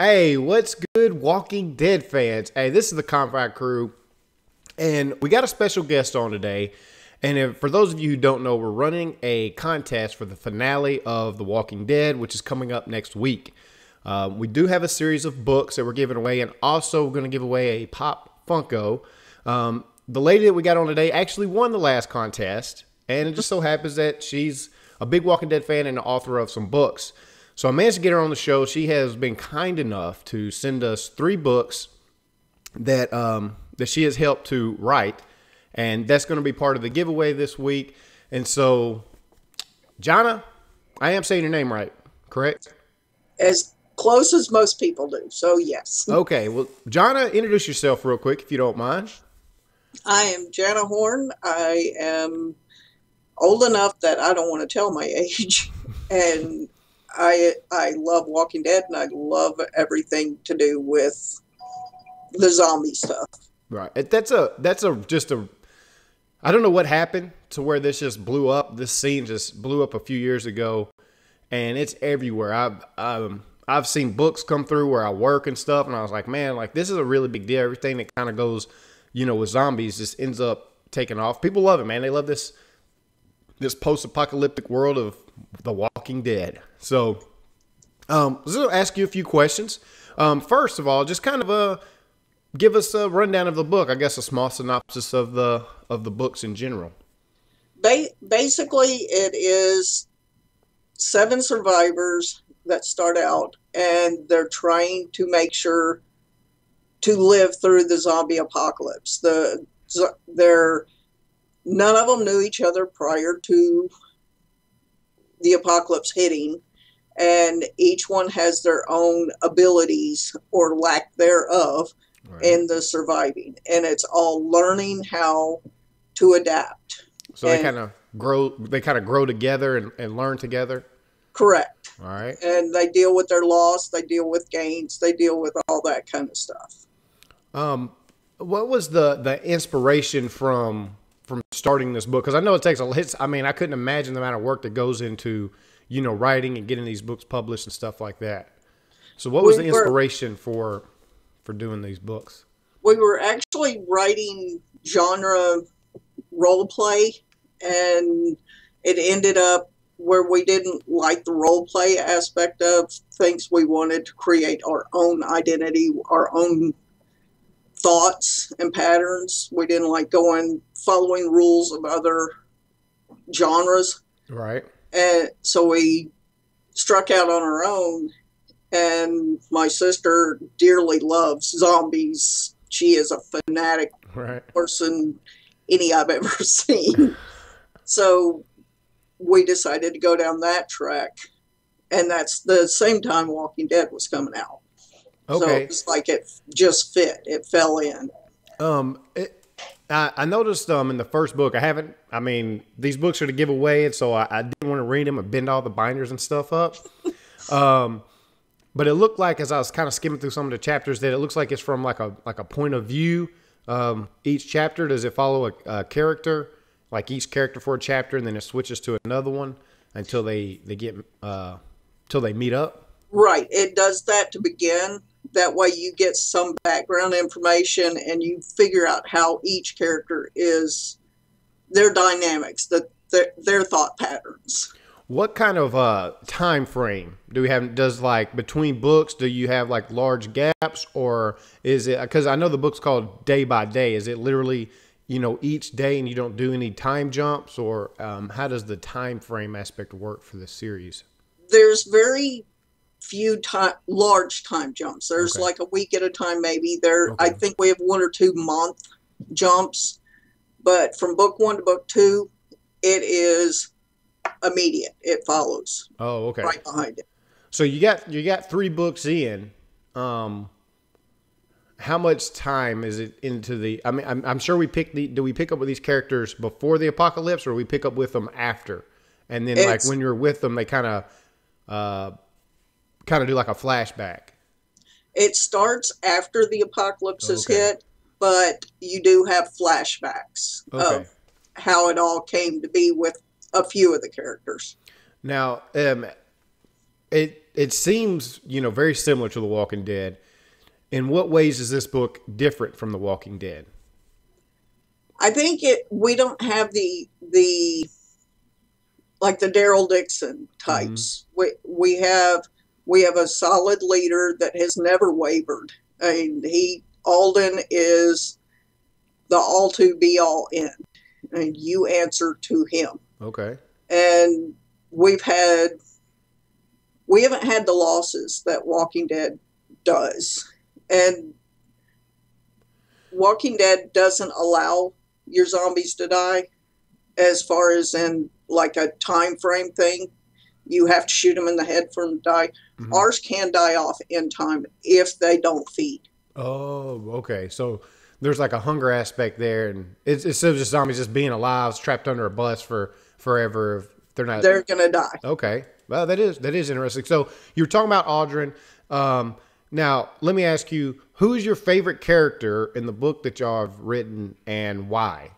Hey, what's good, Walking Dead fans? Hey, this is the Confide Crew, and we got a special guest on today. And for those of you who don't know, we're running a contest for the finale of The Walking Dead, which is coming up next week. We do have a series of books that we're giving away, and also we're going to give away a Pop Funko. The lady that we got on today actually won the last contest, and it just so happens that she's a big Walking Dead fan and the author of some books. So I managed to get her on the show. She has been kind enough to send us 3 books that that she has helped to write, and that's going to be part of the giveaway this week. And so, Janna, I am saying your name right, correct? As close as most people do, so yes. Okay, well, Janna, introduce yourself real quick if you don't mind. I am Janna Horn. I am old enough that I don't want to tell my age, and I love Walking Dead, and I love everything to do with the zombie stuff. Right. That's just a I don't know what happened to where this just blew up. This scene just blew up a few years ago, and it's everywhere. I've seen books come through where I work and stuff, and I was like, man, like this is a really big deal. Everything that kind of goes, with zombies just ends up taking off. People love it, man. They love this post-apocalyptic world of The Walking Dead. So, let's ask you a few questions. First of all, just kind of give us a rundown of the book. I guess a small synopsis of the books in general. Basically, it is 7 survivors that start out, and they're trying to make sure to live through the zombie apocalypse. None of them knew each other prior to the apocalypse hitting, and each one has their own abilities or lack thereof in the surviving, and it's all learning how to adapt. So they kind of grow together and learn together. Correct. All right. And they deal with their loss, they deal with gains, they deal with all that kind of stuff. What was the inspiration from starting this book? Because I know it takes I couldn't imagine the amount of work that goes into, writing and getting these books published and stuff like that. So what was the inspiration for doing these books? We were actually writing genre role play, and it ended up where we didn't like the role play aspect of things. We wanted to create our own identity, our own thoughts and patterns. We didn't like following rules of other genres. Right. And so we struck out on our own, and my sister dearly loves zombies. She is a fanatic person any I've ever seen. So we decided to go down that track, and that's the same time Walking Dead was coming out. Okay. So it's like it just fit. It fell in. I noticed in the first book, these books are to give away, and so I didn't want to read them and bend all the binders and stuff up. But it looked like, as I was kind of skimming through some of the chapters, that it looks like it's from like a point of view. Each chapter, does it follow a character, like each character for a chapter, and then it switches to another one until they meet up? Right. It does that to begin. That way you get some background information and you figure out how each character is, their dynamics, their thought patterns. What kind of time frame do we have? Between books, do you have like large gaps, or is it, because I know the book's called Day by Day. Is it literally, each day and you don't do any time jumps, or how does the time frame aspect work for this series? There's very few large time jumps. There's like a week at a time, maybe. I think we have 1 or 2 month jumps, but from book 1 to book 2, it is immediate. It follows. Oh, okay. Right behind it. So you got 3 books in. How much time is it into the? I'm sure do we pick up with these characters before the apocalypse, or we pick up with them after? And then when you're with them, they kind of do like a flashback. It starts after the apocalypse is hit, but you do have flashbacks of how it all came to be with a few of the characters. Now, it seems, very similar to The Walking Dead. In what ways is this book different from The Walking Dead? I think we don't have the like the Daryl Dixon types. Mm-hmm. We have a solid leader that has never wavered. I mean, Alden is the all to be all end, and you answer to him. Okay. And we haven't had the losses that Walking Dead does, and Walking Dead doesn't allow your zombies to die, as far as in like a time frame thing. You have to shoot them in the head for them to die. Mm-hmm. Ours can die off in time if they don't feed. Oh, okay. So there's like a hunger aspect there, and it's instead of just zombies just being alive, trapped under a bus for forever. If they're gonna die. Okay. Well, that is interesting. So you were talking about Audra. Now let me ask you, who is your favorite character in the book that y'all have written, and why?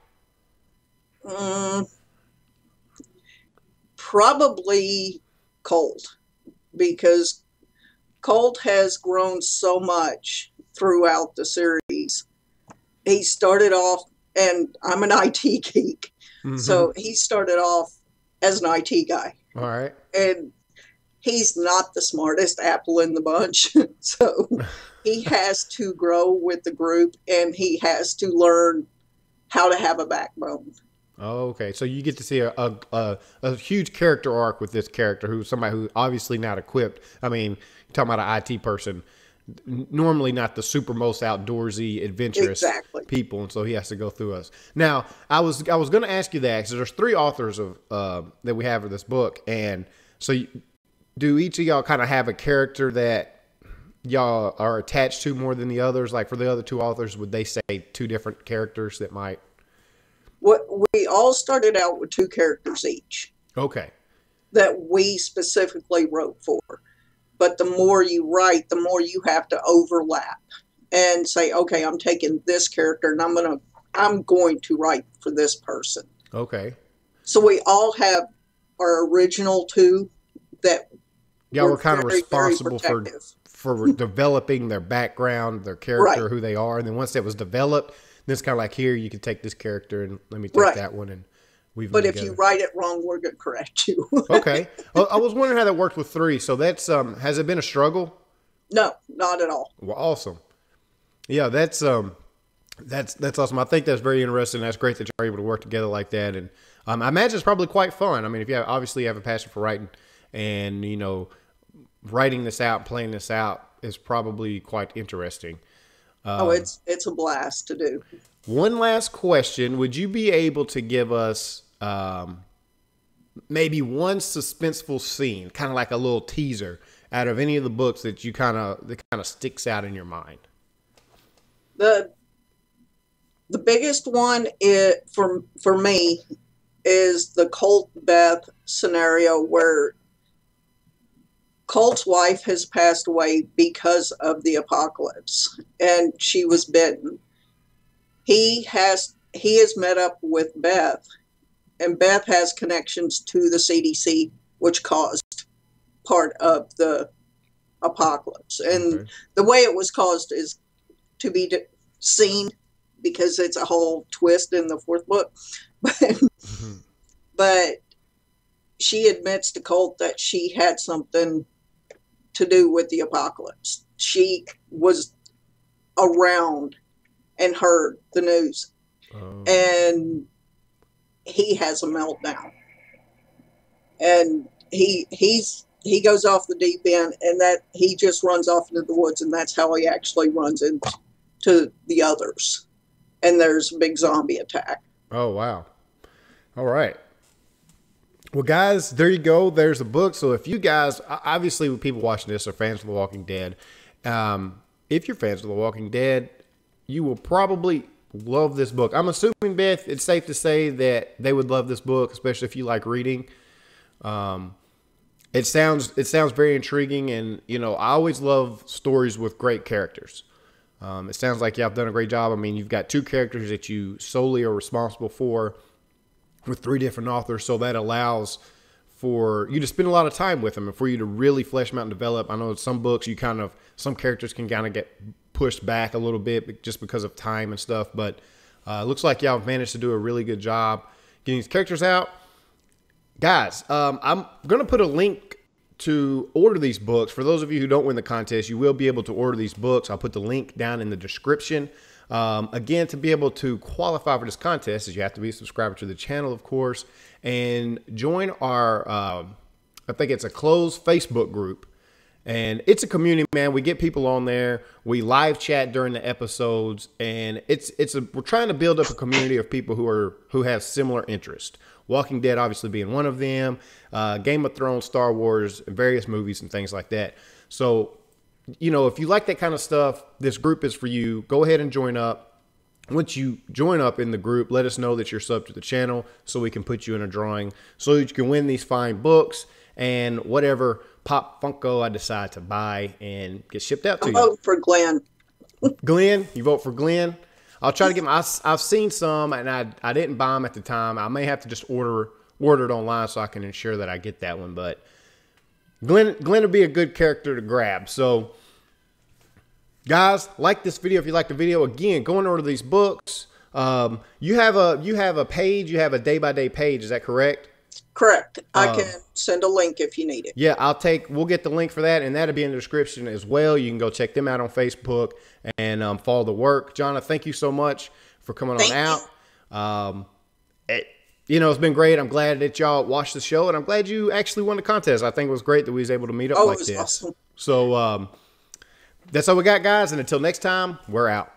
Probably Colt, because Colt has grown so much throughout the series. He started off, and I'm an IT geek, mm-hmm. So he started off as an IT guy. All right. And he's not the smartest apple in the bunch. So he has to grow with the group, and he has to learn how to have a backbone. Oh, okay. So you get to see a huge character arc with this character, who's somebody who obviously not equipped. I mean, you're talking about an IT person, normally not the super most outdoorsy, adventurous people, and so he has to go through us. Now, I was going to ask you that, because there's 3 authors of that we have of this book, and so do each of y'all kind of have a character that y'all are attached to more than the others? Like for the other 2 authors, would they say 2 different characters that might? We all started out with 2 characters each. Okay. That we specifically wrote for. But the more you write, the more you have to overlap and say, okay, I'm taking this character and I'm going to write for this person. Okay. So we all have our original 2 that we're kind of responsible for developing their background, their character, who they are. And then once that was developed, then it's kind of like, here, you can take this character and let me take that one, and we've. But if you write it wrong, we're going to correct you. Okay. Well, I was wondering how that worked with 3. So that's has it been a struggle? No, not at all. Well, awesome. Yeah, that's awesome. I think that's very interesting. That's great that you're able to work together like that, and I imagine it's probably quite fun. I mean, if you obviously have a passion for writing, and writing this out, playing this out is probably quite interesting. It's a blast to do. One last question. Would you be able to give us maybe one suspenseful scene, kind of like a little teaser, out of any of the books that that kind of sticks out in your mind? The biggest one for me is the Colt Beth scenario, where Colt's wife has passed away because of the apocalypse, and she was bitten. He has met up with Beth, and Beth has connections to the CDC, which caused part of the apocalypse. And the way it was caused is to be seen, because it's a whole twist in the 4th book. But she admits to Colt that she had something to do with the apocalypse. She was around and heard the news. And he has a meltdown. And he goes off the deep end, and that he just runs off into the woods, and that's how he actually runs into the others. And there's a big zombie attack. Oh, wow. All right. Well, guys, there you go. There's a book. So if you guys, obviously people watching this are fans of The Walking Dead. If you're fans of The Walking Dead, you will probably love this book. I'm assuming, Beth, it's safe to say that they would love this book, especially if you like reading. It sounds very intriguing, and I always love stories with great characters. It sounds like y'all have done a great job. I mean, you've got 2 characters that you solely are responsible for, with 3 different authors, so that allows for you to spend a lot of time with them and for you to really flesh them out and develop. I know some books some characters can kind of get pushed back a little bit just because of time and stuff, but it looks like y'all have managed to do a really good job getting these characters out. Guys, I'm going to put a link to order these books. For those of you who don't win the contest, you will be able to order these books. I'll put the link down in the description. Again, to be able to qualify for this contest is you have to be a subscriber to the channel, of course, and join our, I think it's a closed Facebook group. And it's a community, man. We get people on there. We live chat during the episodes, and we're trying to build up a community of people who have similar interests. Walking Dead obviously being one of them, Game of Thrones, Star Wars, various movies and things like that. So, you know, if you like that kind of stuff, this group is for you. Go ahead and join up. Once you join up in the group, let us know that you're sub to the channel so we can put you in a drawing so that you can win these fine books and whatever Pop Funko I decide to buy and get shipped out to you. Vote for Glenn. Glenn, you vote for Glenn? I'll try to get I've seen some and I didn't buy them at the time. I may have to just order it online so I can ensure that I get that one. But Glenn would be a good character to grab. So guys, like this video if you like the video. Again, go and order these books. You have a page, you have a day-by-day page, is that correct? Correct. I can send a link if you need it. Yeah, we'll get the link for that, and that'll be in the description as well. You can go check them out on Facebook and follow the work. Janna, thank you so much for coming on out. It's been great. I'm glad that y'all watched the show, and I'm glad you actually won the contest. I think it was great that we was able to meet up like this. Awesome. So that's all we got, guys, and until next time, we're out.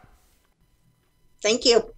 Thank you.